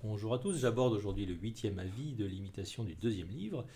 Bonjour à tous, j'aborde aujourd'hui le 8e avis de l'imitation du deuxième livre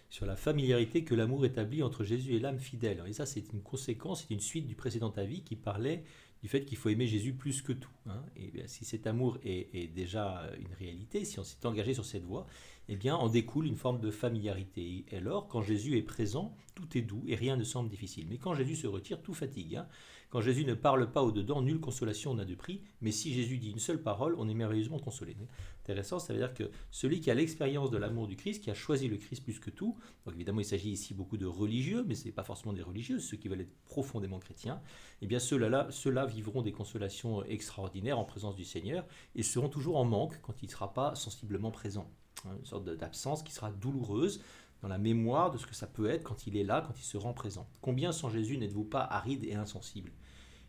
sur la familiarité que l'amour établit entre Jésus et l'âme fidèle. Et ça, c'est une conséquence, c'est une suite du précédent avis qui parlait du fait qu'il faut aimer Jésus plus que tout, hein. Et bien, si cet amour est déjà une réalité, si on s'est engagé sur cette voie, eh bien, en découle une forme de familiarité. Et alors, quand Jésus est présent, tout est doux et rien ne semble difficile. Mais quand Jésus se retire, tout fatigue, hein. Quand Jésus ne parle pas au-dedans, nulle consolation n'a de prix. Mais si Jésus dit une seule parole, on est merveilleusement consolé. Intéressant, ça veut dire que celui qui a l'expérience de l'amour du Christ, qui a choisi le Christ plus que tout, donc évidemment il s'agit ici beaucoup de religieux, mais ce n'est pas forcément des religieux, ceux qui veulent être profondément chrétiens, eh bien ceux-là vivront des consolations extraordinaires en présence du Seigneur et seront toujours en manque quand il ne sera pas sensiblement présent. Une sorte d'absence qui sera douloureuse dans la mémoire de ce que ça peut être quand il est là, quand il se rend présent. Combien sans Jésus n'êtes-vous pas aride et insensible?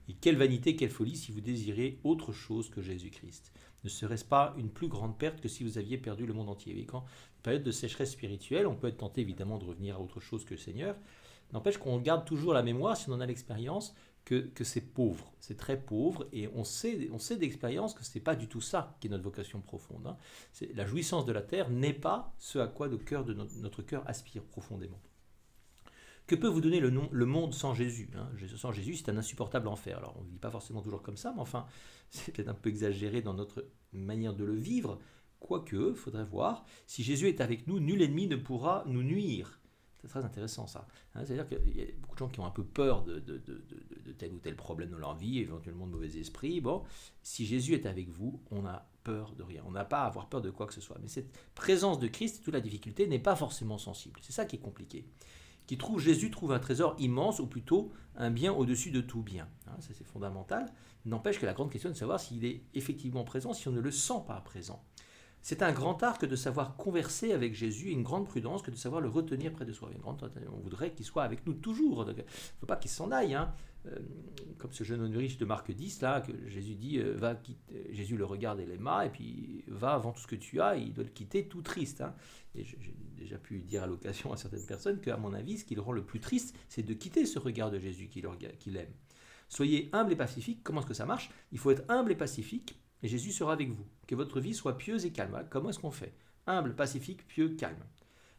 Et quelle vanité, quelle folie si vous désirez autre chose que Jésus-Christ. Ne serait-ce pas une plus grande perte que si vous aviez perdu le monde entier? Et quand période de sécheresse spirituelle, on peut être tenté évidemment de revenir à autre chose que le Seigneur. N'empêche qu'on garde toujours la mémoire, si on en a l'expérience, que c'est pauvre, c'est très pauvre, et on sait d'expérience que ce n'est pas du tout ça qui est notre vocation profonde, hein. La jouissance de la terre n'est pas ce à quoi notre cœur aspire profondément. Que peut vous donner le monde sans Jésus, hein? Sans Jésus, c'est un insupportable enfer. Alors, on ne vit pas forcément toujours comme ça, mais enfin, c'est peut-être un peu exagéré dans notre manière de le vivre. Quoique, il faudrait voir, si Jésus est avec nous, nul ennemi ne pourra nous nuire. C'est très intéressant ça, hein. C'est-à-dire qu'il y a beaucoup de gens qui ont un peu peur de tel ou tel problème dans leur vie, éventuellement de mauvais esprits. Bon, si Jésus est avec vous, on a peur de rien. On n'a pas à avoir peur de quoi que ce soit. Mais cette présence de Christ, toute la difficulté, n'est pas forcément sensible. C'est ça qui est compliqué. Jésus trouve un trésor immense, ou plutôt un bien au-dessus de tout bien. Hein, ça c'est fondamental. N'empêche que la grande question est de savoir s'il est effectivement présent, si on ne le sent pas présent. C'est un grand art que de savoir converser avec Jésus, et une grande prudence que de savoir le retenir près de soi. On voudrait qu'il soit avec nous toujours. Il ne faut pas qu'il s'en aille, hein. Comme ce jeune homme riche de Marc 10, là, que Jésus dit, Jésus le regarde et l'aima, et puis va avant tout ce que tu as, et il doit le quitter tout triste, hein. Et j'ai déjà pu dire à l'occasion à certaines personnes qu'à mon avis, ce qui le rend le plus triste, c'est de quitter ce regard de Jésus qu'il aime. Soyez humble et pacifique. Comment est-ce que ça marche? Il faut être humble et pacifique, et Jésus sera avec vous. Que votre vie soit pieuse et calme. Comment est-ce qu'on fait? Humble, pacifique, pieux, calme.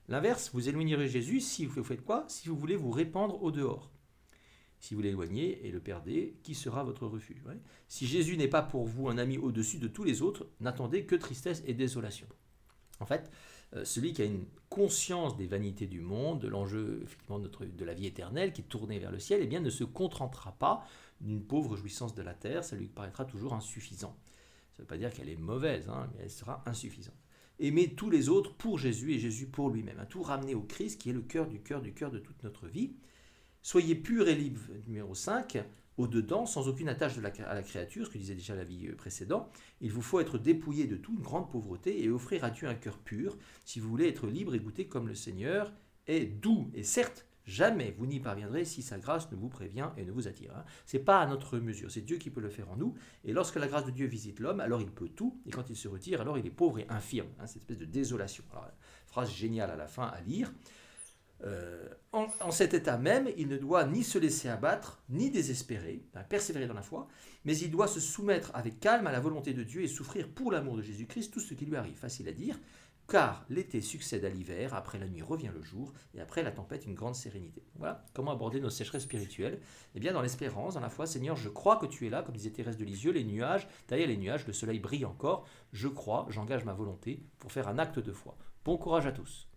L'inverse, vous éloignerez Jésus si vous faites quoi? Si vous voulez vous répandre au dehors. Si vous l'éloignez et le perdez, qui sera votre refuge? Ouais. Si Jésus n'est pas pour vous un ami au-dessus de tous les autres, n'attendez que tristesse et désolation. En fait, celui qui a une conscience des vanités du monde, de l'enjeu effectivement de la vie éternelle qui est tournée vers le ciel, eh bien, ne se contentera pas d'une pauvre jouissance de la terre, ça lui paraîtra toujours insuffisant. Ça ne veut pas dire qu'elle est mauvaise, hein, mais elle sera insuffisante. Aimer tous les autres pour Jésus et Jésus pour lui-même. Tout ramener au Christ qui est le cœur du cœur du cœur de toute notre vie. Soyez purs et libres, numéro 5, au-dedans, sans aucune attache à la créature, ce que disait déjà l'avis précédent. Il vous faut être dépouillé de toute grande pauvreté et offrir à Dieu un cœur pur, si vous voulez être libre et goûter comme le Seigneur est doux. Et certes, jamais vous n'y parviendrez si sa grâce ne vous prévient et ne vous attire. Ce n'est pas à notre mesure, c'est Dieu qui peut le faire en nous. Et lorsque la grâce de Dieu visite l'homme, alors il peut tout. Et quand il se retire, alors il est pauvre et infirme. Cette espèce de désolation. Alors, phrase géniale à la fin à lire. En cet état même, il ne doit ni se laisser abattre, ni désespérer, persévérer dans la foi, mais il doit se soumettre avec calme à la volonté de Dieu et souffrir pour l'amour de Jésus-Christ tout ce qui lui arrive. Facile à dire, car l'été succède à l'hiver, après la nuit revient le jour, et après la tempête une grande sérénité. Voilà comment aborder nos sécheresses spirituelles. Eh bien, dans l'espérance, dans la foi, Seigneur, je crois que tu es là, comme disait Thérèse de Lisieux, derrière les nuages, le soleil brille encore. Je crois, j'engage ma volonté pour faire un acte de foi. Bon courage à tous.